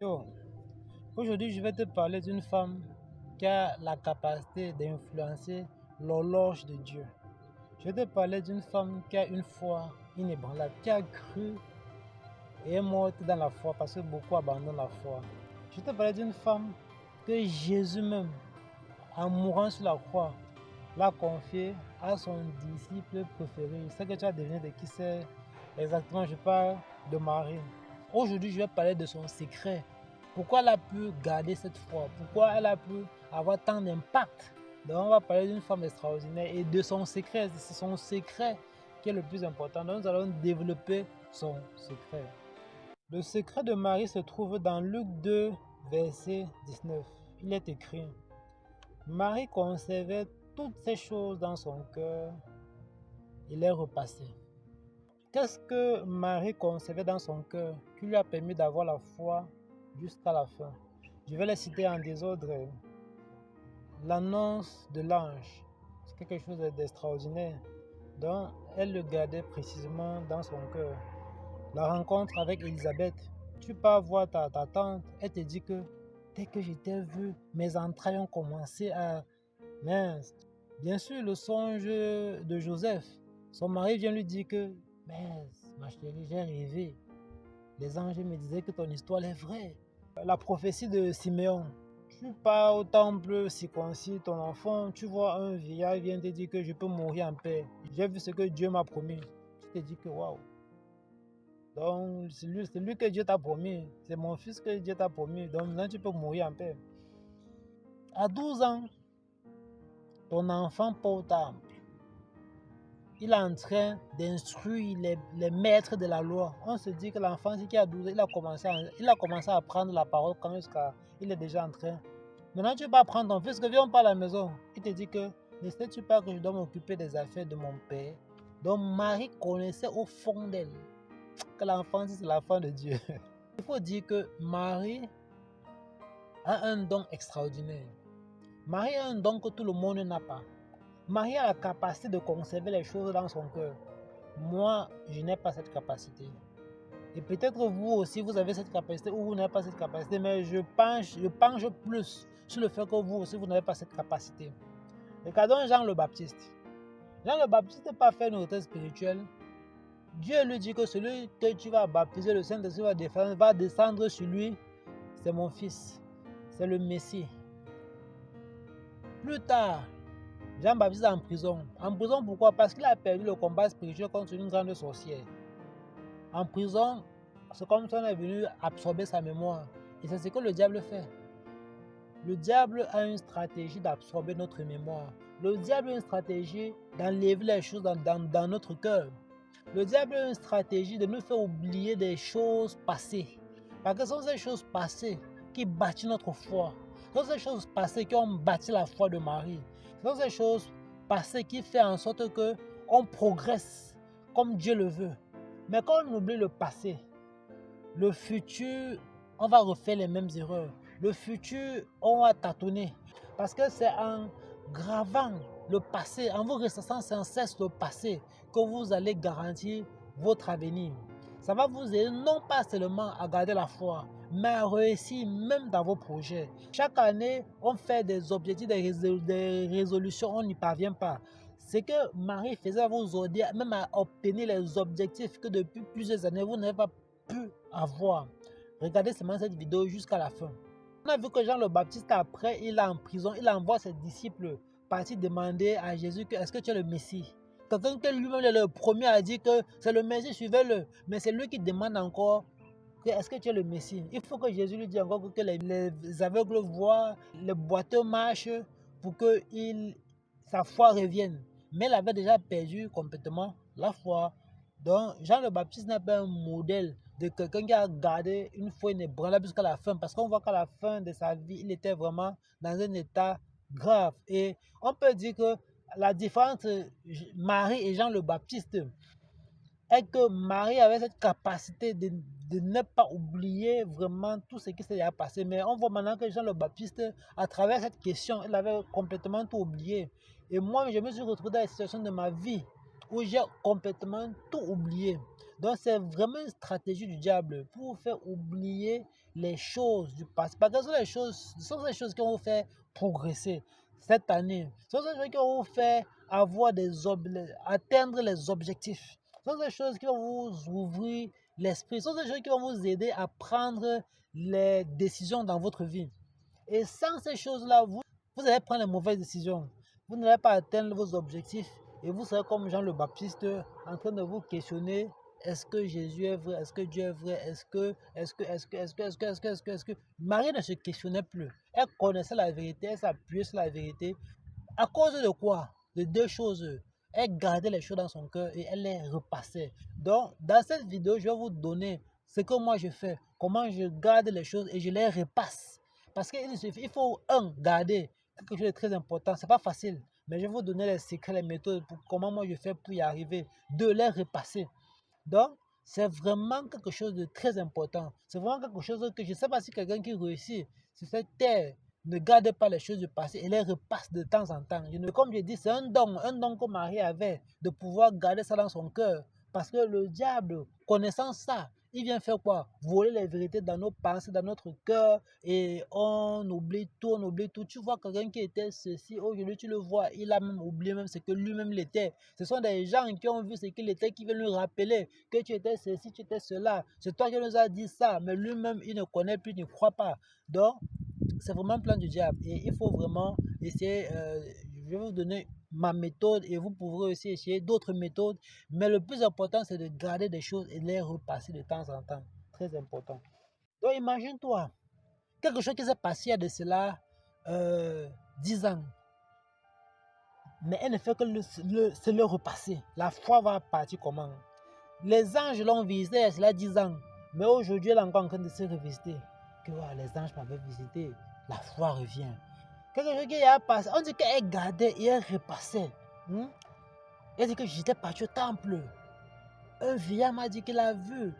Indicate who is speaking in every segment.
Speaker 1: Yo, aujourd'hui, je vais te parler d'une femme qui a la capacité d'influencer l'horloge de Dieu. Je vais te parler d'une femme qui a une foi inébranlable, qui a cru et est morte dans la foi parce que beaucoup abandonnent la foi. Je vais te parler d'une femme que Jésus même, en mourant sur la croix, l'a confiée à son disciple préféré. Je sais que tu as deviné de qui c'est exactement. Je parle de Marie. Aujourd'hui, je vais parler de son secret. Pourquoi elle a pu garder cette foi? Pourquoi elle a pu avoir tant d'impact? Donc, on va parler d'une femme extraordinaire et de son secret. C'est son secret qui est le plus important. Donc, nous allons développer son secret. Le secret de Marie se trouve dans Luc 2, verset 19. Il est écrit: Marie conservait toutes ces choses dans son cœur et les repassait. Qu'est-ce que Marie conservait dans son cœur qui lui a permis d'avoir la foi jusqu'à la fin? Je vais les citer en désordre. L'annonce de l'ange, c'est quelque chose d'extraordinaire. Donc, elle le gardait précisément dans son cœur. La rencontre avec Élisabeth, tu pars voir ta tante, elle te dit que dès que je t'ai vu, mes entrailles ont commencé à... Mince. Bien sûr, le songe de Joseph, son mari vient lui dire que mince, ma chérie, j'ai rêvé. Les anges me disaient que ton histoire est vraie. La prophétie de Siméon, tu pars au temple, circoncis ton enfant, tu vois un vieillard vient te dire que je peux mourir en paix. J'ai vu ce que Dieu m'a promis. Tu te dis que waouh. Donc, c'est lui que Dieu t'a promis. C'est mon fils que Dieu t'a promis. Donc, maintenant, tu peux mourir en paix. À 12 ans, ton enfant part au temple. Il est en train d'instruire les maîtres de la loi. On se dit que l'enfant qui a 12 ans, il a commencé à prendre la parole quand il est déjà en train. Maintenant, tu vas prendre ton fils, que viens pas à la maison. Il te dit que ne sais-tu pas que je dois m'occuper des affaires de mon père? Donc, Marie connaissait au fond d'elle que l'enfant, c'est l'enfant de Dieu. Il faut dire que Marie a un don extraordinaire. Marie a un don que tout le monde n'a pas. Marie a la capacité de conserver les choses dans son cœur. Moi, je n'ai pas cette capacité. Et peut-être vous aussi, vous avez cette capacité ou vous n'avez pas cette capacité, mais je penche plus sur le fait que vous aussi, vous n'avez pas cette capacité. Regardons Jean le Baptiste. Jean le Baptiste n'a pas fait une retraite spirituelle. Dieu lui dit que celui que tu vas baptiser, le Saint-Esprit va descendre sur lui. C'est mon fils. C'est le Messie. Plus tard, Jean-Baptiste est en prison. En prison, pourquoi? Parce qu'il a perdu le combat spirituel contre une grande sorcière. En prison, c'est comme si on est venu absorber sa mémoire. Et c'est ce que le diable fait. Le diable a une stratégie d'absorber notre mémoire. Le diable a une stratégie d'enlever les choses dans notre cœur. Le diable a une stratégie de nous faire oublier des choses passées. Parce que ce sont ces choses passées qui bâtissent notre foi. Ce sont ces choses passées qui ont bâti la foi de Marie. Ce sont ces choses passées qui font en sorte qu'on progresse comme Dieu le veut. Mais quand on oublie le passé, le futur, on va refaire les mêmes erreurs. Le futur, on va tâtonner. Parce que c'est en gravant le passé, en vous ressassant sans cesse le passé, que vous allez garantir votre avenir. Ça va vous aider non pas seulement à garder la foi, mais à réussir même dans vos projets. Chaque année, on fait des objectifs, des résolutions, on n'y parvient pas. C'est que Marie faisait vous aider même à obtenir les objectifs que depuis plusieurs années, vous n'avez pas pu avoir. Regardez seulement cette vidéo jusqu'à la fin. On a vu que Jean le Baptiste, après, il est en prison, il envoie ses disciples partir demander à Jésus que est-ce que tu es le Messie. Quelqu'un que lui-même est le premier à dire que c'est le Messie, suivez-le. Mais c'est lui qui demande encore que est-ce que tu es le Messie. Il faut que Jésus lui dise encore que les aveugles voient, les boiteux marchent pour que sa foi revienne. Mais il avait déjà perdu complètement la foi. Donc, Jean le Baptiste n'est pas un modèle de quelqu'un qui a gardé une foi inébranlable jusqu'à la fin. Parce qu'on voit qu'à la fin de sa vie, il était vraiment dans un état grave. Et on peut dire que la différence entre Marie et Jean le Baptiste est que Marie avait cette capacité de ne pas oublier vraiment tout ce qui s'est passé. Mais on voit maintenant que Jean le Baptiste, à travers cette question, il avait complètement tout oublié. Et moi, je me suis retrouvé dans la situation de ma vie où j'ai complètement tout oublié. Donc c'est vraiment une stratégie du diable pour vous faire oublier les choses du passé. Parce que ce sont les choses qui vont vous faire progresser cette année. Ce sont les choses qui vont vous faire atteindre les objectifs. Ce sont les choses qui vont vous ouvrir l'esprit. Ce sont les choses qui vont vous aider à prendre les décisions dans votre vie. Et sans ces choses-là, vous allez prendre les mauvaises décisions. Vous n'allez pas atteindre vos objectifs et vous serez comme Jean le Baptiste en train de vous questionner, est-ce que Jésus est vrai? Est-ce que Dieu est vrai? Est-ce que Marie ne se questionnait plus. Elle connaissait la vérité, elle s'appuyait sur la vérité. À cause de quoi? De deux choses. Elle gardait les choses dans son cœur et elle les repassait. Donc, dans cette vidéo, je vais vous donner ce que moi je fais, comment je garde les choses et je les repasse. Parce qu'il faut, garder quelque chose de très important. C'est pas facile, mais je vais vous donner les secrets, les méthodes pour comment moi je fais pour y arriver, de les repasser. Donc, c'est vraiment quelque chose de très important. C'est vraiment quelque chose que je ne sais pas si quelqu'un qui réussit sur cette terre ne garde pas les choses du passé et les repasse de temps en temps. Comme je dis, c'est un don que Marie avait de pouvoir garder ça dans son cœur. Parce que le diable, connaissant ça, il vient faire quoi? Voler les vérités dans nos pensées, dans notre cœur, et on oublie tout, on oublie tout. Tu vois quelqu'un qui était ceci, aujourd'hui tu le vois, il a même oublié même ce que lui-même l'était. Ce sont des gens qui ont vu ce qu'il était, qui veulent lui rappeler que tu étais ceci, tu étais cela. C'est toi qui nous as dit ça, mais lui-même, il ne connaît plus, il ne croit pas. Donc, c'est vraiment un plan du diable. Et il faut vraiment essayer, je vais vous donner ma méthode et vous pourrez aussi essayer d'autres méthodes. Mais le plus important, c'est de garder des choses et de les repasser de temps en temps. Très important. Donc imagine-toi, quelque chose qui s'est passé il y a de cela 10 ans. Mais elle ne fait que se le repasser. La foi va partir comment? Les anges l'ont visité il y a cela 10 ans. Mais aujourd'hui, elle est encore en train de se revisiter. Que voilà, les anges m'avaient visité. La foi revient. Quelque chose qui a passé, on dit qu'elle gardait et elle repassait. Elle dit que j'étais parti au temple. Un vieillard m'a dit qu'il a vu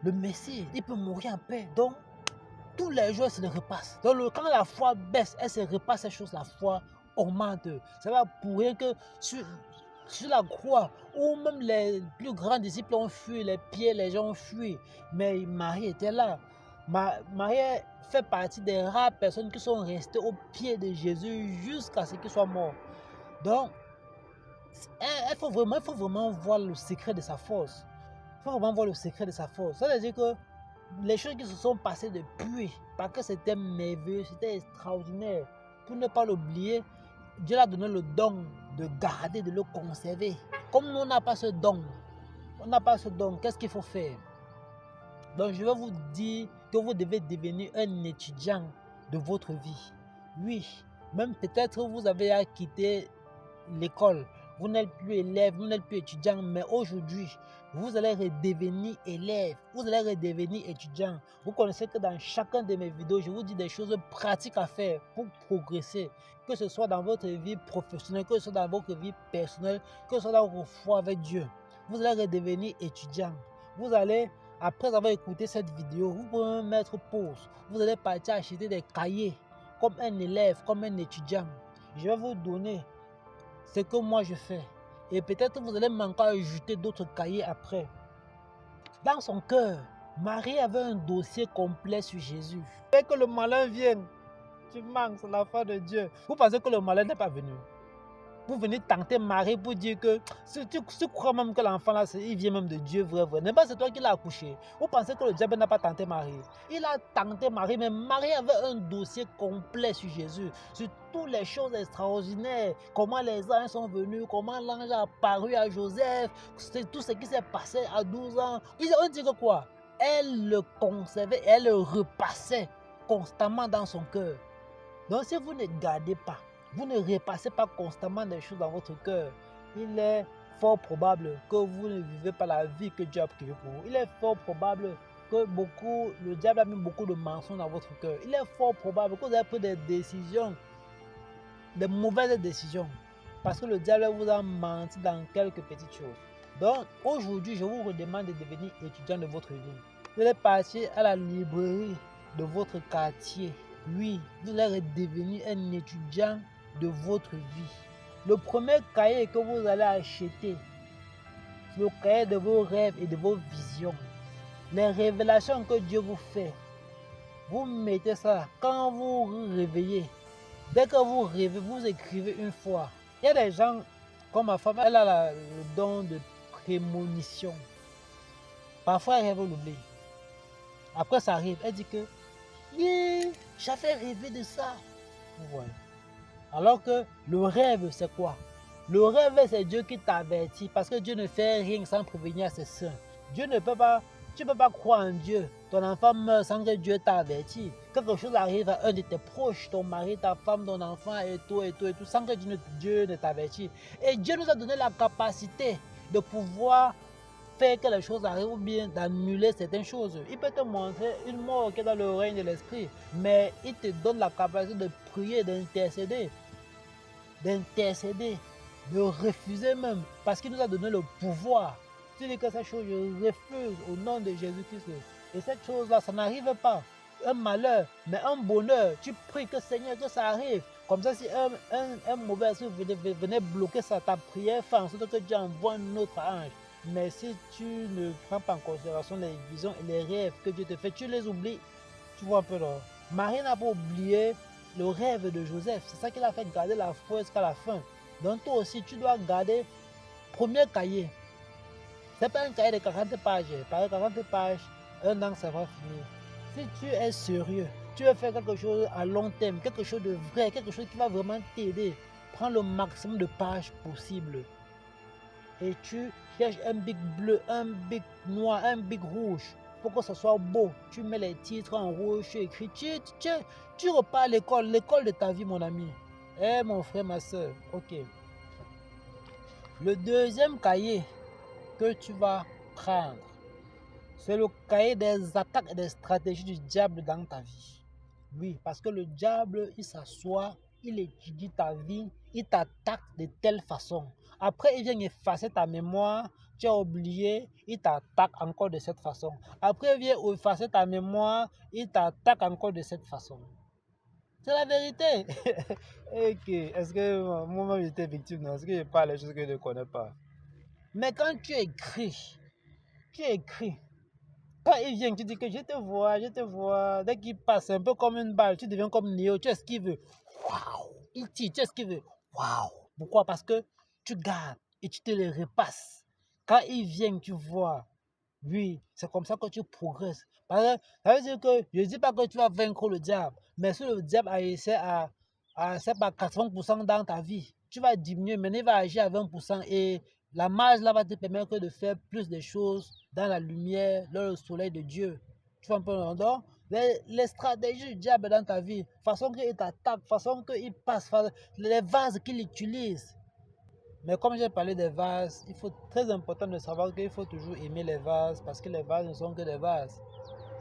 Speaker 1: le Messie. Il peut mourir en paix. Donc, tous les jours, elle se le repasse. Donc, quand la foi baisse, elle se repasse ces choses, la foi augmente. Ça va pour rien que sur la croix, où même les plus grands disciples ont fui, les pieds, les gens ont fui. Mais Marie était là. Marie fait partie des rares personnes qui sont restées au pied de Jésus jusqu'à ce qu'il soit mort. Donc, il faut vraiment voir le secret de sa force. Il faut vraiment voir le secret de sa force. Ça veut dire que les choses qui se sont passées depuis, parce que c'était merveilleux, c'était extraordinaire. Pour ne pas l'oublier, Dieu a donné le don de garder, de le conserver. Comme nous, on n'a pas ce don, qu'est-ce qu'il faut faire? Donc, je vais vous dire que vous devez devenir un étudiant de votre vie. Oui, même peut-être vous avez à quitter l'école. Vous n'êtes plus élève, vous n'êtes plus étudiant, mais aujourd'hui, vous allez redevenir élève, vous allez redevenir étudiant. Vous connaissez que dans chacun de mes vidéos, je vous dis des choses pratiques à faire pour progresser, que ce soit dans votre vie professionnelle, que ce soit dans votre vie personnelle, que ce soit dans votre foi avec Dieu. Vous allez redevenir étudiant. Vous allez, après avoir écouté cette vidéo, vous pouvez mettre pause. Vous allez partir acheter des cahiers comme un élève, comme un étudiant. Je vais vous donner ce que moi je fais. Et peut-être vous allez encore ajouter d'autres cahiers après. Dans son cœur, Marie avait un dossier complet sur Jésus. Dès que le malin vienne, tu manques, c'est la foi de Dieu. Vous pensez que le malin n'est pas venu? Vous venez tenter Marie pour dire que tu crois même que l'enfant là, il vient même de Dieu, vrai. N'est pas c'est toi qui l'as accouché. Vous pensez que le diable n'a pas tenté Marie? Il a tenté Marie, mais Marie avait un dossier complet sur Jésus, sur toutes les choses extraordinaires, comment les anges sont venus, comment l'ange a apparu à Joseph, tout ce qui s'est passé à 12 ans. On dit que quoi? Elle le conservait, elle le repassait constamment dans son cœur. Donc si vous ne gardez pas, vous ne repassez pas constamment des choses dans votre cœur, il est fort probable que vous ne vivez pas la vie que Dieu a prévue pour vous. Il est fort probable que le diable a mis beaucoup de mensonges dans votre cœur. Il est fort probable que vous avez pris des décisions, des mauvaises décisions, parce que le diable vous a menti dans quelques petites choses. Donc aujourd'hui, je vous redemande de devenir étudiant de votre vie. Vous allez partir à la librairie de votre quartier. Oui, vous allez devenir un étudiant de votre vie. Le premier cahier que vous allez acheter, c'est le cahier de vos rêves et de vos visions. Les révélations que Dieu vous fait. Vous mettez ça quand vous vous réveillez. Dès que vous rêvez, vous écrivez une fois. Il y a des gens, comme ma femme, elle a le don de prémonition. Parfois, elle rêve l'oubli. Après, ça arrive. Elle dit que j'avais rêvé de ça. Vous voyez. Alors que le rêve, c'est quoi? Le rêve, c'est Dieu qui t'avertit. Parce que Dieu ne fait rien sans prévenir ses saints. Dieu ne peut pas, tu ne peux pas croire en Dieu. Ton enfant meurt sans que Dieu t'a averti. Quelque chose arrive à un de tes proches, ton mari, ta femme, ton enfant, et tout, sans que Dieu ne t'avertit. Et Dieu nous a donné la capacité de pouvoir faire que les choses arrivent ou bien d'annuler certaines choses. Il peut te montrer une mort qui est dans le règne de l'esprit, mais il te donne la capacité de prier, d'intercéder, de refuser même, parce qu'il nous a donné le pouvoir. Tu dis que cette chose, je refuse au nom de Jésus-Christ. Et cette chose-là, ça n'arrive pas. Un malheur, mais un bonheur. Tu pries que Seigneur, que ça arrive. Comme ça, si un mauvais esprit venait bloquer ça, ta prière fait en sorte que Dieu envoie un autre ange. Mais si tu ne prends pas en considération les visions et les rêves que Dieu te fait, tu les oublies. Tu vois un peu là. Marie n'a pas oublié le rêve de Joseph. C'est ça qui l'a fait garder la foi jusqu'à la fin. Donc toi aussi, tu dois garder premier cahier. Ce n'est pas un cahier de 40 pages. Par 40 pages, un an, ça va finir. Si tu es sérieux, tu veux faire quelque chose à long terme, quelque chose de vrai, quelque chose qui va vraiment t'aider, prends le maximum de pages possible. Et tu cherches un bic bleu, un bic noir, un bic rouge pour que ce soit beau. Tu mets les titres en rouge, tu écris. Tu repars à l'école de ta vie, mon ami. Eh, mon frère, ma soeur. Ok. Le deuxième cahier que tu vas prendre, c'est le cahier des attaques et des stratégies du diable dans ta vie. Oui, parce que le diable, il s'assoit, il étudie ta vie, il t'attaque de telle façon. Après, il vient effacer ta mémoire, tu as oublié, il t'attaque encore de cette façon. Après, il vient effacer ta mémoire, il t'attaque encore de cette façon. C'est la vérité. Ok, est-ce que moi-même j'étais victime? Non, est-ce que je parle des choses que je ne connais pas? Mais quand tu écris, quand il vient, tu dis que je te vois. Dès qu'il passe, un peu comme une balle, tu deviens comme Néo, tu esquives. Waouh! Il tire, tu esquives. Waouh! Pourquoi? Parce que tu gardes et tu te le repasses. Quand il vient, tu vois. Oui, c'est comme ça que tu progresses. Parce que ça veut dire que je ne dis pas que tu vas vaincre le diable, mais si le diable a essayé à 80% dans ta vie, tu vas diminuer, mais il va agir à 20% et la marge là va te permettre de faire plus de choses dans la lumière, dans le soleil de Dieu. Tu vois un peu le donc, les stratégies du diable dans ta vie, façon qu'il t'attaque, façon qu'il passe, les vases qu'il utilise. Mais comme j'ai parlé des vases, il faut très important de savoir qu'il faut toujours aimer les vases parce que les vases ne sont que des vases.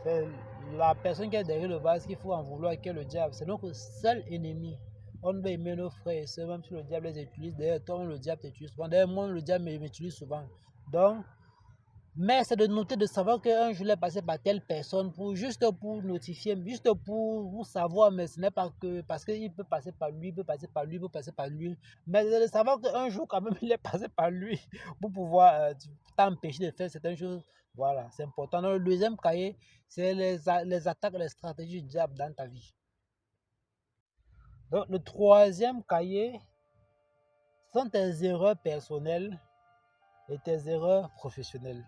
Speaker 1: C'est la personne qui est derrière le vase qu'il faut en vouloir, qui est le diable. C'est notre seul ennemi. On doit aimer nos frères et sœurs, même si le diable les utilise. D'ailleurs, toi, le diable t'utilise souvent. D'ailleurs, moi, le diable m'utilise souvent. Donc, mais c'est de noter, de savoir qu'un jour, il est passé par telle personne juste pour notifier, juste pour savoir, mais ce n'est pas que parce qu'il peut passer par lui, il peut passer par lui, il peut passer par lui. Mais de savoir qu'un jour, quand même, il est passé par lui pour pouvoir t'empêcher de faire certaines choses. Voilà, c'est important. Donc, le deuxième cahier, c'est les attaques, les stratégies du diable dans ta vie. Donc, le troisième cahier sont tes erreurs personnelles et tes erreurs professionnelles.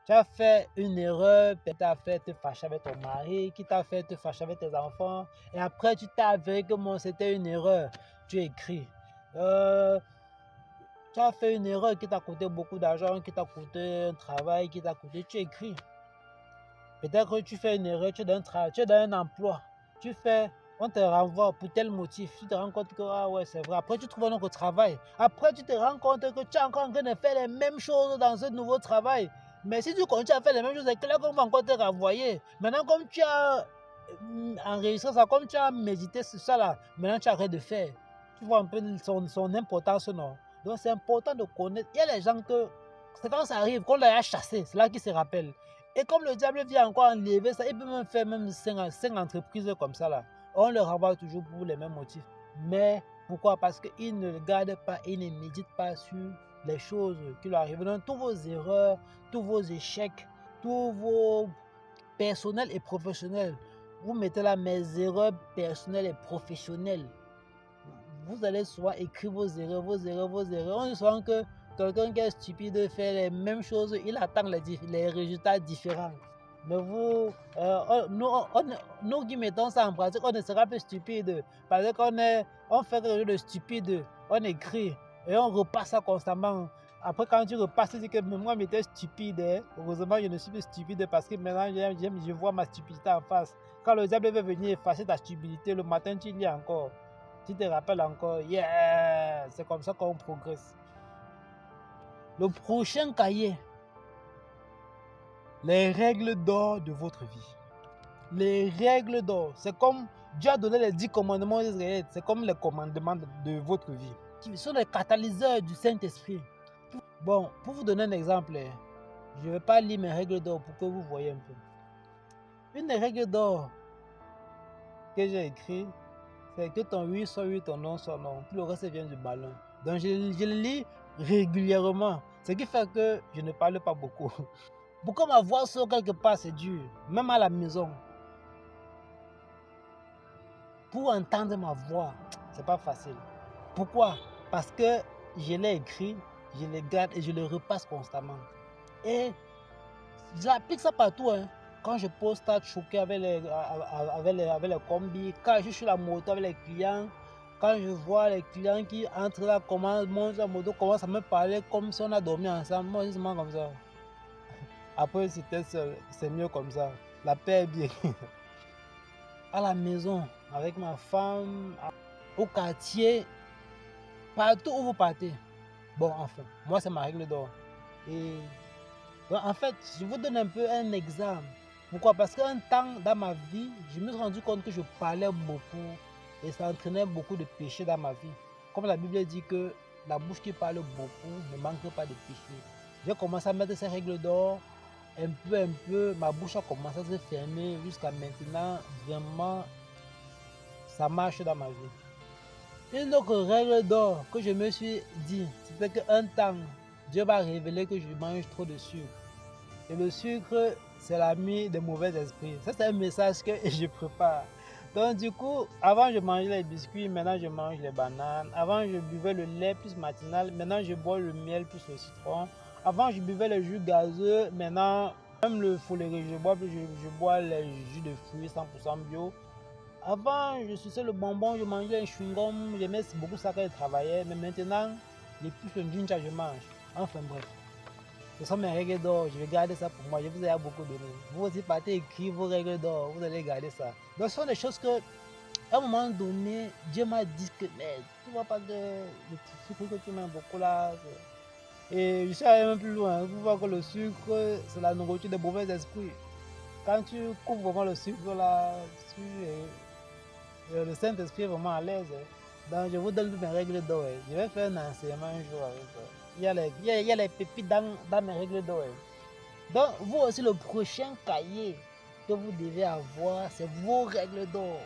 Speaker 1: Tu as fait une erreur, qui t'a fait te fâcher avec ton mari, qui t'a fait te fâcher avec tes enfants, et après tu t'es avéré que c'était une erreur. Tu écris. Tu as fait une erreur qui t'a coûté beaucoup d'argent, qui t'a coûté un travail, qui t'a coûté. Tu écris. Peut-être que tu fais une erreur, tu es dans un travail, tu es dans un emploi. On te renvoie pour tel motif. Tu te rends compte que, ah ouais, c'est vrai. Après, tu trouves un autre travail. Après, tu te rends compte que tu es encore en train de faire les mêmes choses dans ce nouveau travail. Mais si tu continues à faire les mêmes choses, c'est clair qu'on va encore te renvoyer. Maintenant, comme tu as enregistré ça, comme tu as médité sur ça là, maintenant tu arrêtes de faire. Tu vois un peu son importance, non? Donc, c'est important de connaître. Il y a les gens que, c'est quand ça arrive, qu'on les a chassés, c'est là qu'ils se rappellent. Et comme le diable vient encore enlever ça, il peut même faire 5 entreprises comme ça là. On le renvoie toujours pour les mêmes motifs. Mais Pourquoi? Parce qu'ils ne regardent pas, ils ne méditent pas sur les choses qui leur arrivent. Donc, tous vos erreurs, tous vos échecs, tous vos personnels et professionnels, vous mettez là mes erreurs personnelles et professionnelles. Vous allez souvent écrire vos erreurs, vos erreurs, vos erreurs. On dit souvent que quelqu'un qui est stupide fait les mêmes choses, il attend les résultats différents. Mais vous, nous qui mettons ça en pratique, on ne sera plus stupide. Parce on fait quelque chose de stupide, on écrit et on repasse ça constamment. Après, quand tu repasses, tu dis que moi, j'étais stupide. Hein. Heureusement, je ne suis plus stupide parce que maintenant, je vois ma stupidité en face. Quand le diable veut venir effacer ta stupidité, le matin, tu lis encore. Tu te rappelles encore, yeah, c'est comme ça qu'on progresse. Le prochain cahier, les règles d'or de votre vie. Les règles d'or, c'est comme Dieu a donné les 10 commandements d'Israël, c'est comme les commandements de votre vie. Qui sont les catalyseurs du Saint-Esprit. Bon, pour vous donner un exemple, je ne vais pas lire mes règles d'or pour que vous voyez un peu. Une des règles d'or que j'ai écrites, c'est que ton oui soit oui, ton non soit non. Tout le reste vient du ballon. Donc je le lis régulièrement. Ce qui fait que je ne parle pas beaucoup. Pourquoi ma voix sort quelque part, c'est dur. Même à la maison. Pour entendre ma voix, c'est pas facile. Pourquoi? Parce que je l'ai écrit, je le garde et je le repasse constamment. Et j'applique ça partout. Hein. Quand je pose start choqué avec les combis, quand je suis sur la moto avec les clients, quand je vois les clients qui entrent là, montent sur la moto, commencent à me parler comme si on a dormi ensemble. Moi, je dis comme ça. Après, c'était seul, c'est mieux comme ça. La paix est bien. À la maison, avec ma femme, au quartier, partout où vous partez. Bon, enfin, moi, c'est ma règle d'or. Et donc, en fait, je vous donne un peu un exemple. Pourquoi? Parce qu'un temps dans ma vie, je me suis rendu compte que je parlais beaucoup et ça entraînait beaucoup de péchés dans ma vie. Comme la Bible dit que la bouche qui parle beaucoup ne manque pas de péché. J'ai commencé à mettre ces règles d'or, un peu, ma bouche a commencé à se fermer jusqu'à maintenant. Vraiment, ça marche dans ma vie. Une autre règle d'or que je me suis dit, c'était qu'un temps, Dieu va révéler que je mange trop de sucre. Et le sucre, c'est l'ami des mauvais esprits. Ça, c'est un message que je prépare. Donc, du coup, avant, je mangeais les biscuits, maintenant, je mange les bananes. Avant, je buvais le lait plus matinal, maintenant, je bois le miel plus le citron. Avant, je buvais le jus gazeux, maintenant, même le foléré, je bois les jus de fruits 100% bio. Avant, je suçais le bonbon, je mangeais un chewing-gum, j'aimais beaucoup ça quand je travaillais, mais maintenant, depuis que je mange. Enfin, bref. Ce sont mes règles d'or, je vais garder ça pour moi, je vous ai beaucoup donné. Vous aussi partez écrire vos règles d'or, vous allez garder ça. Donc ce sont des choses que, à un moment donné, Dieu m'a dit que, mais tu vois pas que le sucre que tu mets beaucoup là. Et je suis allé même plus loin, vous voyez que le sucre, c'est la nourriture des mauvais esprits. Quand tu coupes vraiment le sucre là, le Saint-Esprit est vraiment à l'aise. Donc je vous donne mes règles d'or. Je vais faire un enseignement un jour avec ça. Il y a les pépites dans mes règles d'or. Donc, vous aussi, le prochain cahier que vous devez avoir, c'est vos règles d'or.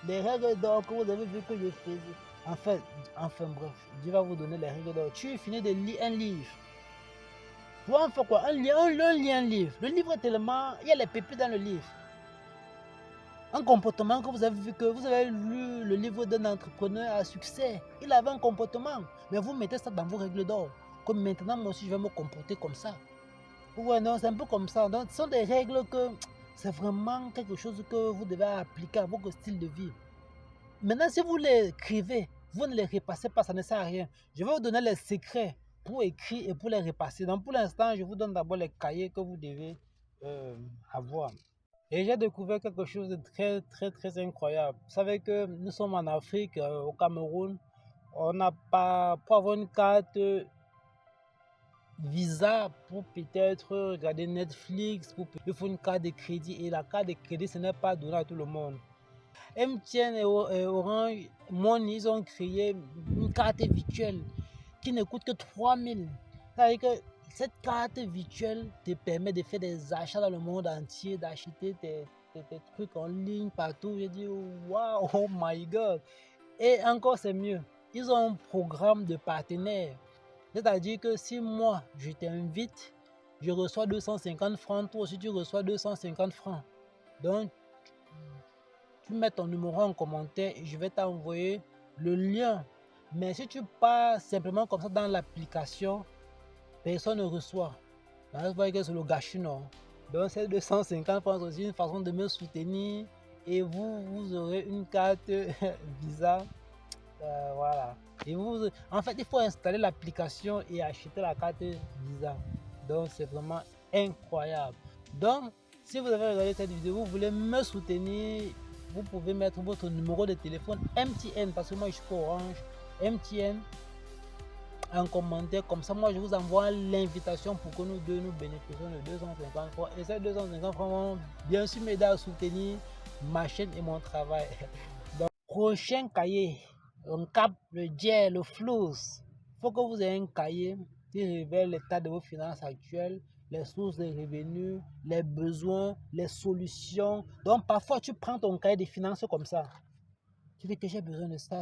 Speaker 1: Les règles d'or que vous avez vu que je faisais. Enfin bref, Dieu va vous donner les règles d'or. Tu finis de lire un livre. Vous en faites quoi? On lit un livre. Le livre est tellement... Il y a les pépites dans le livre. Un comportement que vous avez vu, que vous avez lu le livre d'un entrepreneur à succès. Il avait un comportement. Mais vous mettez ça dans vos règles d'or. Comme maintenant, moi aussi, je vais me comporter comme ça. Ouais, non, c'est un peu comme ça. Donc, ce sont des règles que c'est vraiment quelque chose que vous devez appliquer à votre style de vie. Maintenant, si vous les écrivez, vous ne les repassez pas, ça ne sert à rien. Je vais vous donner les secrets pour écrire et pour les repasser. Donc, pour l'instant, je vous donne d'abord les cahiers que vous devez avoir. Et j'ai découvert quelque chose de très, très, très incroyable. Vous savez que nous sommes en Afrique, au Cameroun. On n'a pas, pour avoir une carte Visa pour peut-être regarder Netflix, il faut une carte de crédit et la carte de crédit ce n'est pas donné à tout le monde. MTN et Orange Money, ils ont créé une carte virtuelle qui ne coûte que 3000. Ça veut dire que cette carte virtuelle te permet de faire des achats dans le monde entier, d'acheter tes trucs en ligne partout. J'ai dit waouh, oh my god. Et encore c'est mieux. ils ont un programme de partenaires. C'est-à-dire que si moi, je t'invite, je reçois 250 francs, toi aussi tu reçois 250 francs. Donc, tu mets ton numéro en commentaire et je vais t'envoyer le lien. Mais si tu pars simplement comme ça dans l'application, personne ne reçoit. Là, vous voyez que c'est le gâchis, non? Donc, c'est 250 francs aussi une façon de me soutenir et vous aurez une carte Visa. Voilà. Et en fait, il faut installer l'application et acheter la carte Visa. Donc, c'est vraiment incroyable. Donc, si vous avez regardé cette vidéo, vous voulez me soutenir, vous pouvez mettre votre numéro de téléphone MTN, parce que moi je suis pour Orange, MTN, en commentaire. Comme ça, moi je vous envoie l'invitation pour que nous deux nous bénéficions de 250 francs. Et ces 250 francs vont bien sûr m'aider à soutenir ma chaîne et mon travail. Donc, prochain cahier, on capte le jet, le flou. Il faut que vous ayez un cahier qui révèle l'état de vos finances actuelles, les sources de revenus, les besoins, les solutions. Donc parfois tu prends ton cahier de finances comme ça. Tu dis que j'ai besoin de ça.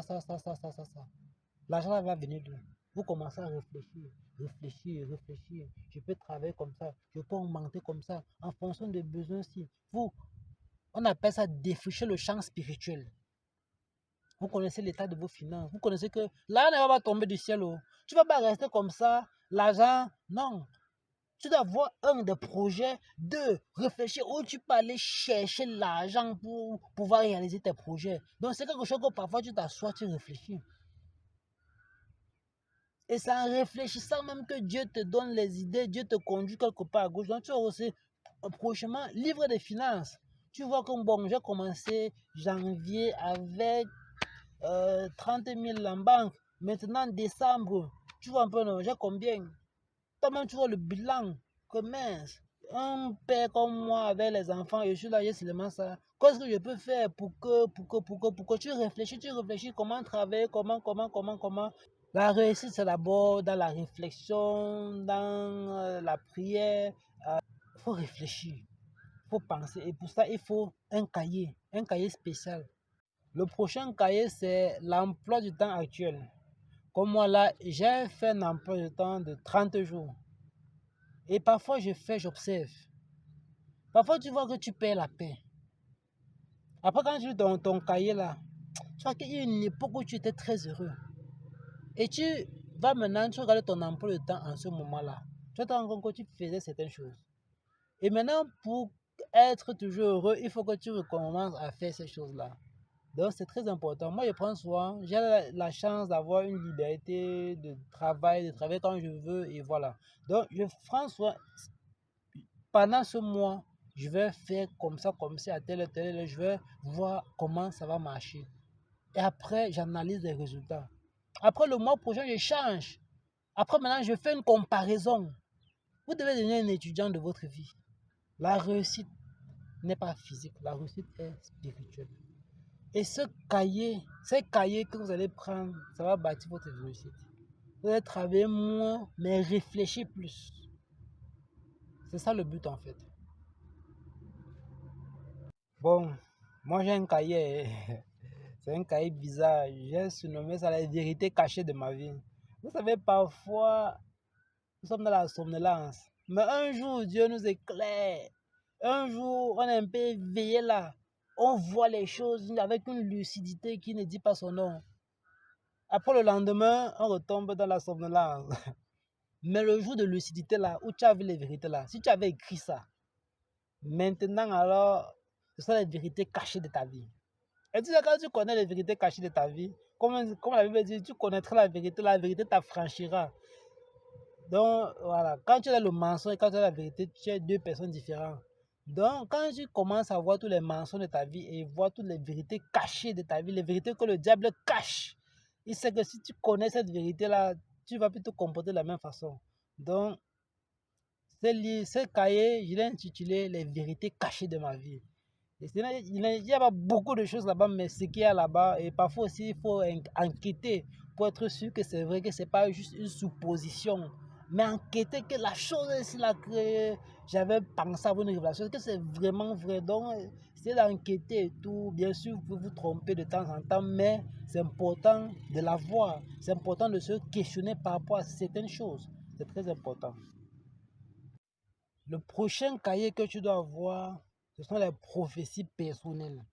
Speaker 1: L'argent va venir d'où? Vous commencez à réfléchir. Je peux travailler comme ça, je peux augmenter comme ça, en fonction des besoins. Si on appelle ça défricher le champ spirituel. Vous connaissez l'état de vos finances. Vous connaissez que l'argent ne va pas tomber du ciel. Tu ne vas pas rester comme ça. L'argent, non. Tu dois avoir un des projets, deux, réfléchir où tu peux aller chercher l'argent pour pouvoir réaliser tes projets. Donc c'est quelque chose que parfois tu t'assois, tu réfléchis. Et c'est en réfléchissant même que Dieu te donne les idées, Dieu te conduit quelque part à gauche. Donc tu vas aussi prochainement livre des finances. Tu vois que bon, j'ai commencé janvier avec 30 000 en banque. Maintenant, décembre, tu vois un peu, non, j'ai combien? Toi-même, tu vois le bilan. Que mince. Un père comme moi avec les enfants, je suis là, j'ai seulement ça. Qu'est-ce que je peux faire pour que tu réfléchis, comment travailler, comment. La réussite, c'est d'abord dans la réflexion, dans la prière. Il faut réfléchir, il faut penser. Et pour ça, il faut un cahier spécial. Le prochain cahier, c'est l'emploi du temps actuel. Comme moi là, j'ai fait un emploi du temps de 30 jours. Et parfois, j'observe. Parfois, tu vois que tu perds la paix. Après, quand tu lis ton cahier là, tu vois qu'il y a une époque où tu étais très heureux. Et tu vas maintenant, tu regardes ton emploi de temps en ce moment-là. Tu te rends compte que tu faisais certaines choses. Et maintenant, pour être toujours heureux, il faut que tu recommences à faire ces choses-là. Donc, c'est très important. Moi, je prends soin. J'ai la chance d'avoir une liberté de travailler quand je veux. Et voilà. Donc, je prends soin. Pendant ce mois, je vais faire comme ça, à tel, je vais voir comment ça va marcher. Et après, j'analyse les résultats. Après, le mois prochain, je change. Après, maintenant, je fais une comparaison. Vous devez devenir un étudiant de votre vie. La réussite n'est pas physique, la réussite est spirituelle. Et ces cahiers que vous allez prendre, ça va bâtir votre réussite. Vous allez travailler moins, mais réfléchir plus. C'est ça le but en fait. Bon, moi j'ai un cahier. C'est un cahier bizarre. J'ai surnommé ça la vérité cachée de ma vie. Vous savez, parfois, nous sommes dans la somnolence. Mais un jour, Dieu nous éclaire. Un jour, on est un peu éveillé là. On voit les choses avec une lucidité qui ne dit pas son nom. Après le lendemain, on retombe dans la somnolence. Mais le jour de lucidité là, où tu as vu les vérités là, si tu avais écrit ça, maintenant alors, ce sont les vérités cachées de ta vie. Et tu sais, quand tu connais les vérités cachées de ta vie, comme la Bible dit, tu connaîtras la vérité t'affranchira. Donc voilà, quand tu as le mensonge et quand tu as la vérité, tu es deux personnes différentes. Donc quand tu commences à voir tous les mensonges de ta vie et voir toutes les vérités cachées de ta vie, les vérités que le diable cache, il sait que si tu connais cette vérité-là, tu vas plus te comporter de la même façon. Donc, ce cahier, je l'ai intitulé Les vérités cachées de ma vie. Il n'y a pas beaucoup de choses là-bas, mais ce qu'il y a là-bas, et parfois aussi, il faut enquêter pour être sûr que c'est vrai, que ce n'est pas juste une supposition, mais enquêter que la chose ici là que j'avais pensé avoir une révélation, que c'est vraiment vrai. Donc, essayez d'enquêter et tout. Bien sûr, vous pouvez vous tromper de temps en temps, mais c'est important de l'avoir. C'est important de se questionner par rapport à certaines choses. C'est très important. Le prochain cahier que tu dois avoir, ce sont les prophéties personnelles.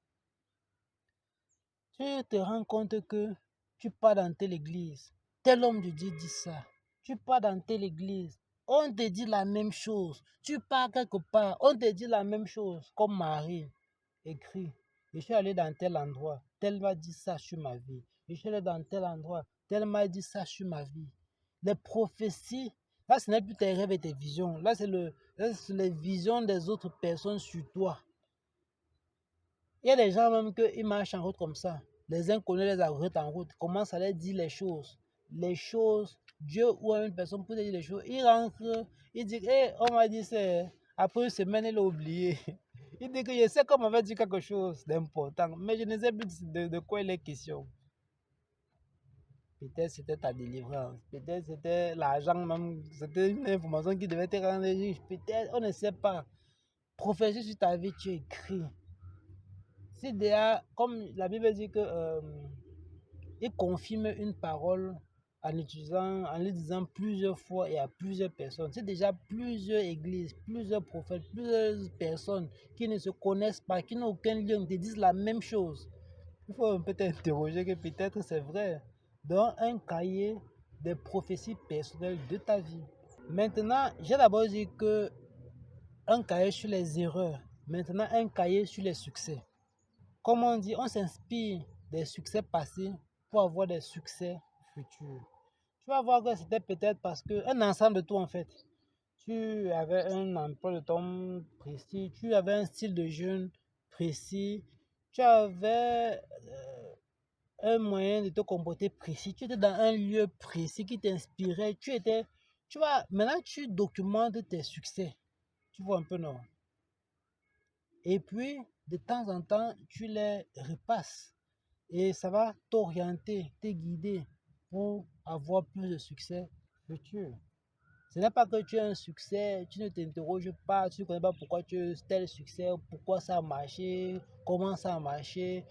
Speaker 1: Tu te rends compte que tu pars dans telle église, tel homme de Dieu dit ça. Tu pars dans telle église, on te dit la même chose. Tu pars quelque part, on te dit la même chose. Comme Marie écrit, je suis allé dans tel endroit, tel m'a dit ça sur ma vie. Je suis allé dans tel endroit, tel m'a dit ça sur ma vie. Les prophéties, là ce n'est plus tes rêves et tes visions. Là c'est les visions des autres personnes sur toi. Il y a des gens même qui marchent en route comme ça. Les inconnus les arrêtent en route, commencent à leur dire les choses. Les choses, Dieu ou une personne pour dire les choses. Il rentre, il dit, hey, on m'a dit ça. Après une semaine, il a oublié. Il dit que je sais qu'on m'avait dit quelque chose d'important, mais je ne sais plus de quoi il est question. Peut-être c'était ta délivrance, peut-être c'était l'argent même, c'était une information qui devait te rendre riche. Peut-être, on ne sait pas. Prophétie sur ta vie, tu écris. Si déjà, comme la Bible dit que il confirme une parole en le disant plusieurs fois et à plusieurs personnes. C'est déjà plusieurs églises, plusieurs prophètes, plusieurs personnes qui ne se connaissent pas, qui n'ont aucun lien, te disent la même chose. Il faut peut-être interroger que peut-être c'est vrai. Dans un cahier des prophéties personnelles de ta vie. Maintenant, j'ai d'abord dit que un cahier sur les erreurs. Maintenant, un cahier sur les succès. Comme on dit, on s'inspire des succès passés pour avoir des succès futurs. Tu vas voir que c'était peut-être parce qu'un ensemble de tout en fait. Tu avais un emploi de temps précis, tu avais un style de jeûne précis, tu avais un moyen de te comporter précis, tu étais dans un lieu précis qui t'inspirait, tu vois, maintenant tu documentes tes succès. Tu vois un peu, non? Et puis, de temps en temps, tu les repasses. Et ça va t'orienter, te guider pour avoir plus de succès futur. Ce n'est pas que tu as un succès, tu ne t'interroges pas, tu ne connais pas pourquoi tu as tel succès, pourquoi ça a marché, comment ça a marché.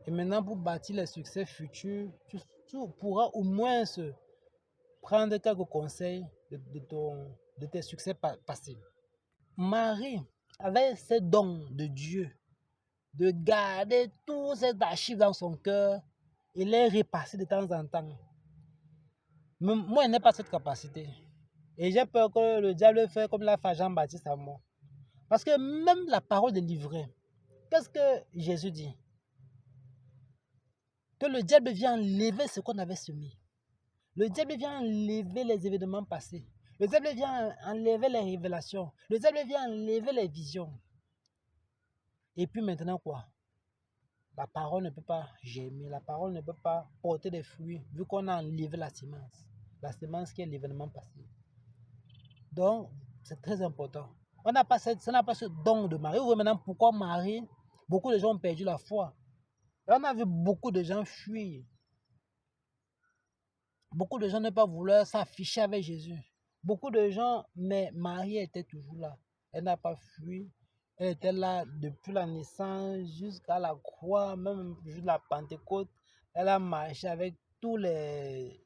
Speaker 1: Et maintenant, pour bâtir les succès futurs, tu pourras au moins prendre quelques conseils de tes succès passés. Marie avait ce don de Dieu de garder tous ces archives dans son cœur et les repasser de temps en temps. Mais moi, je n'ai pas cette capacité. Et j'ai peur que le diable fasse comme l'a fait Jean-Baptiste à moi. Parce que même la parole de livret, qu'est-ce que Jésus dit? Que le diable vient enlever ce qu'on avait semé. Le diable vient enlever les événements passés. Le diable vient enlever les révélations. Le diable vient enlever les visions. Et puis maintenant quoi? La parole ne peut pas germer, la parole ne peut pas porter des fruits vu qu'on a enlevé la semence qui est l'événement passé. Donc, c'est très important. On n'a pas ce don de Marie. Vous voyez maintenant pourquoi Marie, beaucoup de gens ont perdu la foi. Et on a vu beaucoup de gens fuir. Beaucoup de gens ne pas vouloir s'afficher avec Jésus. Beaucoup de gens, mais Marie était toujours là. Elle n'a pas fui. Elle était là depuis la naissance jusqu'à la croix, même jusqu'à la Pentecôte. Elle a marché avec tous les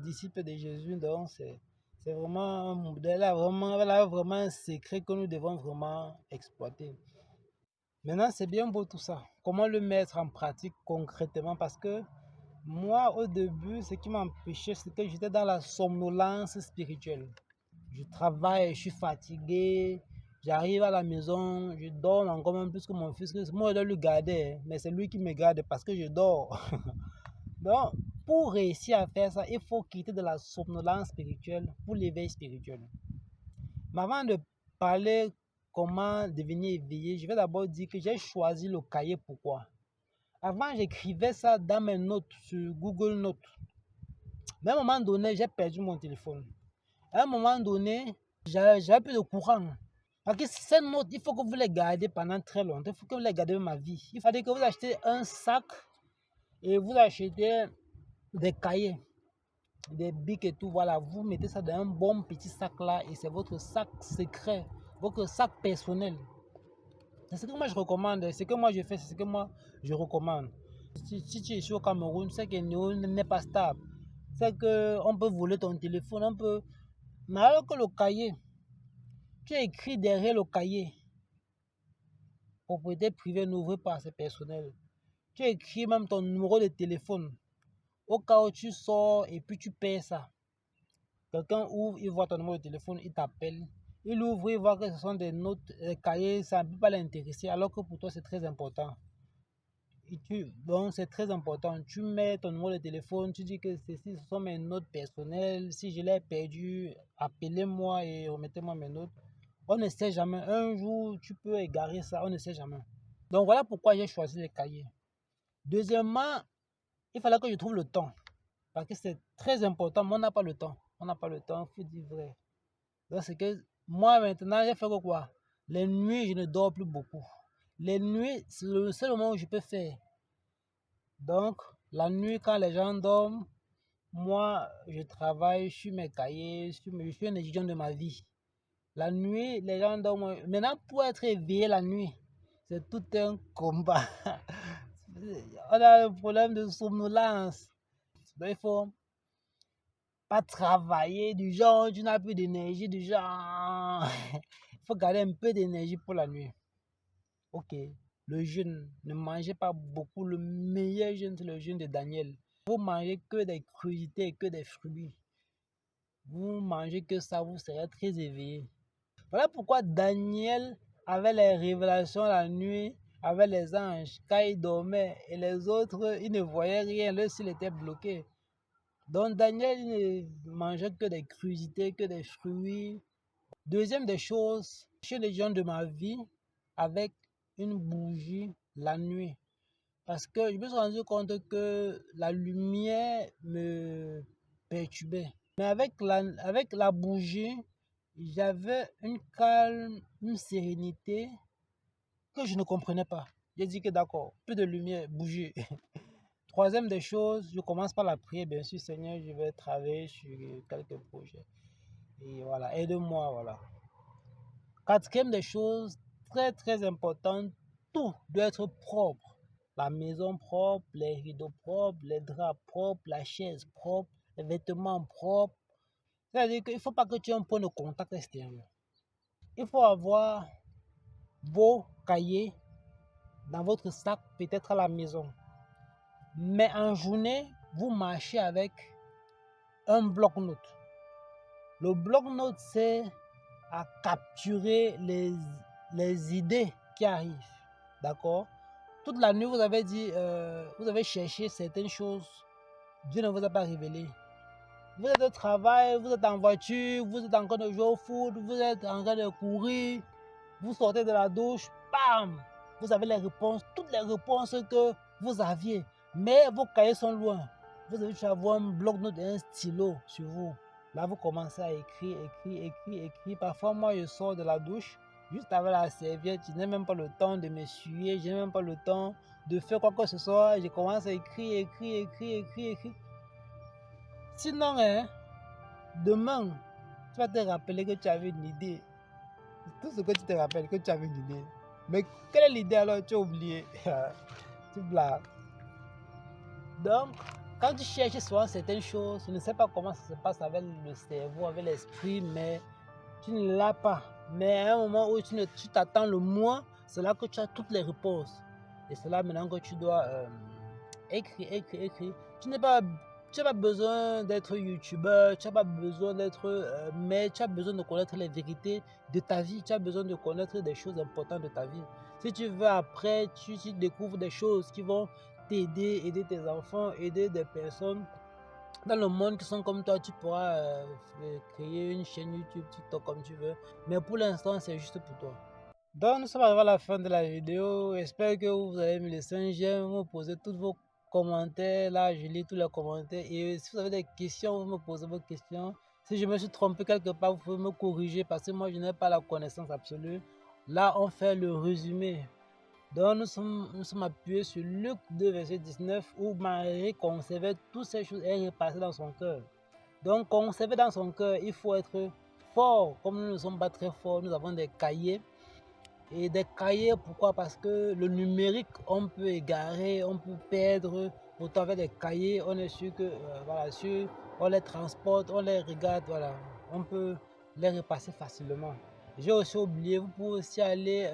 Speaker 1: disciples de Jésus. Donc, c'est vraiment un modèle. Elle a vraiment un secret que nous devons vraiment exploiter. Maintenant, c'est bien beau tout ça. Comment le mettre en pratique concrètement? Parce que moi, au début, ce qui m'empêchait, c'est que j'étais dans la somnolence spirituelle. Je travaille, je suis fatigué, j'arrive à la maison, je dors encore même plus que mon fils. Moi, je dois le garder, mais c'est lui qui me garde parce que je dors. Donc, pour réussir à faire ça, il faut quitter de la somnolence spirituelle pour l'éveil spirituel. Mais avant de parler comment devenir éveillé, je vais d'abord dire que j'ai choisi le cahier. Pourquoi? Avant, j'écrivais ça dans mes notes sur Google Notes. Mais à un moment donné, j'ai perdu mon téléphone. À un moment donné, j'avais plus de courant. Parce que ces notes, il faut que vous les gardez pendant très longtemps. Il faut que vous les gardez ma vie. Il fallait que vous achetez un sac et vous achetez des cahiers, des bics et tout. Voilà, vous mettez ça dans un bon petit sac là et c'est votre sac secret, votre sac personnel. C'est ce que moi je recommande, c'est ce que moi je fais, c'est ce que moi je recommande. Si tu es ici au Cameroun, c'est que Néo n'est pas stable. C'est qu'on peut voler ton téléphone, on peut... Mais alors que le cahier, tu écris derrière le cahier, propriété privée n'ouvre pas, c'est personnel. Tu écris même ton numéro de téléphone. Au cas où tu sors et puis tu perds ça. Quelqu'un ouvre, il voit ton numéro de téléphone, il t'appelle. Il ouvre, il voit que ce sont des notes, des cahiers, ça ne peut pas l'intéresser, alors que pour toi c'est très important. Donc c'est très important. Tu mets ton numéro de téléphone, tu dis que ce sont mes notes personnelles. Si je l'ai perdu, appelez-moi et remettez-moi mes notes. On ne sait jamais. Un jour, tu peux égarer ça, on ne sait jamais. Donc voilà pourquoi j'ai choisi les cahiers. Deuxièmement, il fallait que je trouve le temps. Parce que c'est très important, mais on n'a pas le temps. On n'a pas le temps, il faut dire vrai. Donc c'est que moi maintenant, j'ai fait quoi? Les nuits, je ne dors plus beaucoup. Les nuits, c'est le seul moment où je peux faire. Donc, la nuit, quand les gens dorment, moi, je travaille sur mes cahiers, je suis un étudiant de ma vie. La nuit, les gens dorment. Maintenant, pour être éveillé la nuit, c'est tout un combat. On a un problème de somnolence. Donc, il faut pas travailler du genre, tu n'as plus d'énergie du genre. Il faut garder un peu d'énergie pour la nuit. Ok, le jeûne, ne mangez pas beaucoup. Le meilleur jeûne, c'est le jeûne de Daniel. Vous mangez que des crudités, que des fruits. Vous mangez que ça, vous serez très éveillé. Voilà pourquoi Daniel avait les révélations la nuit avec les anges quand il dormait et les autres, ils ne voyaient rien, le ciel était bloqué. Donc Daniel il ne mangeait que des crudités, que des fruits. Deuxième des choses, chez les gens de ma vie, avec une bougie la nuit. Parce que je me suis rendu compte que la lumière me perturbait. Mais avec la bougie, j'avais une calme, une sérénité que je ne comprenais pas. J'ai dit que d'accord, plus de lumière, bougie. Troisième des choses, je commence par la prière, bien sûr, Seigneur, je vais travailler sur quelques projets. Et voilà, aide-moi, voilà. Quatrième des choses, très très importante, tout doit être propre. La maison propre, les rideaux propres, les draps propres, la chaise propre, les vêtements propres. C'est-à-dire qu'il ne faut pas que tu aies un point de contact extérieur. Il faut avoir vos cahiers dans votre sac, peut-être à la maison. Mais en journée, vous marchez avec un bloc-notes. Le bloc-notes, c'est à capturer les idées qui arrivent. D'accord? Toute la nuit, vous avez dit, vous avez cherché certaines choses. Dieu ne vous a pas révélé. Vous êtes au travail, vous êtes en voiture, vous êtes en train de jouer au foot, vous êtes en train de courir, vous sortez de la douche, bam! Vous avez les réponses, toutes les réponses que vous aviez. Mais vos cahiers sont loin. Vous avez juste avoir un bloc-notes et un stylo sur vous. Là, vous commencez à écrire. Parfois, moi, je sors de la douche, juste avec la serviette. Je n'ai même pas le temps de m'essuyer, je n'ai même pas le temps de faire quoi que ce soit. Je commence à écrire. Sinon, hein, demain, tu vas te rappeler que tu avais une idée. Tout ce que tu te rappelles, que tu avais une idée. Mais quelle est l'idée alors? Tu as oublié. Tu blagues. Donc, quand tu cherches souvent certaines choses, tu ne sais pas comment ça se passe avec le cerveau, avec l'esprit, mais tu ne l'as pas. Mais à un moment où tu t'attends le moins, c'est là que tu as toutes les réponses. Et c'est là maintenant que tu dois écrire. Tu n'as pas besoin d'être youtubeur, tu n'as pas besoin d'être... mais tu as besoin de connaître les vérités de ta vie, tu as besoin de connaître des choses importantes de ta vie. Si tu veux après, tu découvres des choses qui vont t'aider, aider tes enfants, aider des personnes dans le monde qui sont comme toi, tu pourras créer une chaîne YouTube, TikTok comme tu veux. Mais pour l'instant, c'est juste pour toi. Donc, nous sommes arrivés à la fin de la vidéo. J'espère que vous allez me laisser un j'aime, me poser tous vos commentaires. Là, je lis tous les commentaires. Et si vous avez des questions, vous me posez vos questions. Si je me suis trompé quelque part, vous pouvez me corriger parce que moi, je n'ai pas la connaissance absolue. Là, on fait le résumé. Donc, nous sommes appuyés sur Luc 2, verset 19, où Marie conservait toutes ces choses et repassait dans son cœur. Donc, conserver dans son cœur, il faut être fort. Comme nous ne sommes pas très forts, nous avons des cahiers Et des cahiers, pourquoi? Parce que le numérique, on peut égarer, on peut perdre. Pourtant, avec des cahiers, on est sûr que, voilà, sûr, on les transporte, on les regarde, voilà, on peut les repasser facilement. J'ai aussi oublié, vous pouvez aussi aller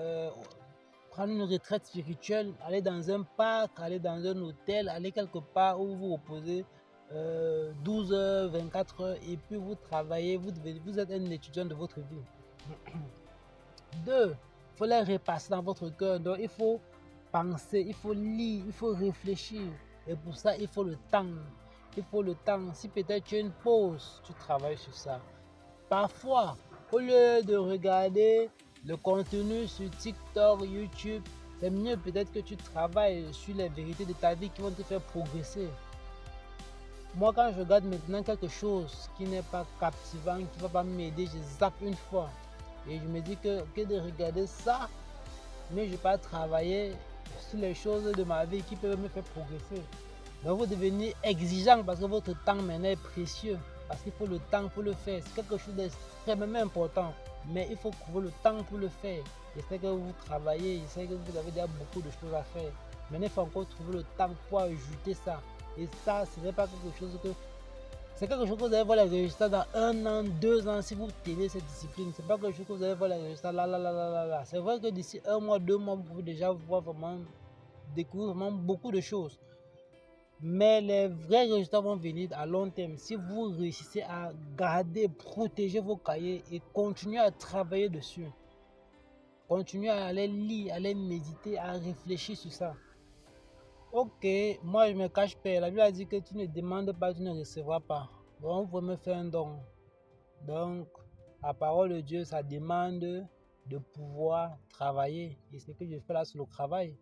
Speaker 1: prendre une retraite spirituelle, aller dans un parc, aller dans un hôtel, aller quelque part où vous reposez 12 heures, 24 heures, et puis vous travaillez, vous êtes un étudiant de votre vie. Deux, il faut les repasser dans votre cœur. Donc, il faut penser, il faut lire, il faut réfléchir. Et pour ça, il faut le temps. Il faut le temps. Si peut-être tu as une pause, tu travailles sur ça. Parfois, au lieu de regarder le contenu sur TikTok, YouTube, c'est mieux peut-être que tu travailles sur les vérités de ta vie qui vont te faire progresser. Moi, quand je regarde maintenant quelque chose qui n'est pas captivant, qui ne va pas m'aider, je zappe une fois. Et je me dis que de regarder ça, mais je vais pas travailler sur les choses de ma vie qui peuvent me faire progresser. Donc vous devenez exigeant parce que votre temps maintenant est précieux. Parce qu'il faut le temps pour le faire. C'est quelque chose d'extrêmement important. Mais il faut trouver le temps pour le faire. Je sais que vous travaillez, je sais que vous avez déjà beaucoup de choses à faire. Maintenant, il faut encore trouver le temps pour ajouter ça. Et ça, ce n'est pas quelque chose que... C'est quelque chose que vous allez voir les résultats dans 1 an, 2 ans si vous tenez cette discipline. C'est pas quelque chose que vous allez voir les résultats là. C'est vrai que d'ici 1 mois, 2 mois, vous pouvez déjà voir vraiment, découvrir vraiment beaucoup de choses. Mais les vrais résultats vont venir à long terme si vous réussissez à garder, protéger vos cahiers et continuer à travailler dessus. Continuer à aller lire, à aller méditer, à réfléchir sur ça. Ok, moi je me cache pas. La Bible a dit que tu ne demandes pas, tu ne recevras pas. Donc, vous me faire un don. Donc, la parole de Dieu, ça demande de pouvoir travailler. Et ce que je fais là, c'est le travail.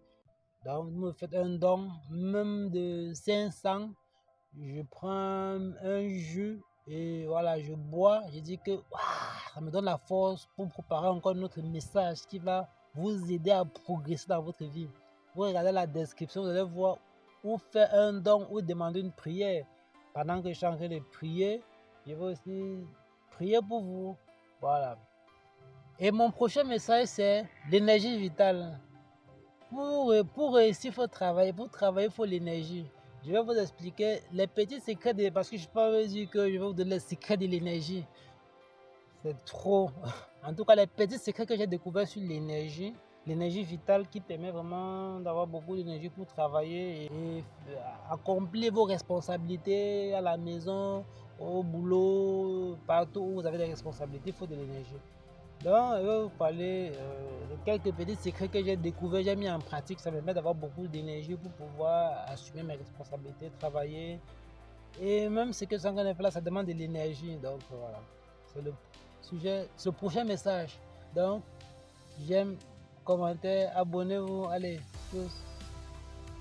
Speaker 1: Donc, vous me faites un don, même de 500. Je prends un jus et voilà, je bois. Je dis que ça me donne la force pour préparer encore notre message qui va vous aider à progresser dans votre vie. Vous regardez la description, vous allez voir où faire un don ou demander une prière. Pendant que je suis en train de prier, je vais aussi prier pour vous. Voilà. Et mon prochain message, c'est l'énergie vitale. Pour réussir, il faut travailler. Pour travailler, il faut l'énergie. Je vais vous expliquer les petits secrets parce que je ne peux pas vous dire que je vais vous donner les secrets de l'énergie. C'est trop. En tout cas, les petits secrets que j'ai découverts sur l'énergie vitale qui permet vraiment d'avoir beaucoup d'énergie pour travailler et accomplir vos responsabilités à la maison, au boulot, partout où vous avez des responsabilités, il faut de l'énergie. Donc, je vais vous parler de quelques petits secrets que j'ai découverts, j'ai mis en pratique. Ça me permet d'avoir beaucoup d'énergie pour pouvoir assumer mes responsabilités, travailler. Et même ce que je suis en train de faire là, ça demande de l'énergie. Donc, voilà. C'est le sujet, ce prochain message. Donc, j'aime, commentez, abonnez-vous. Allez, tous.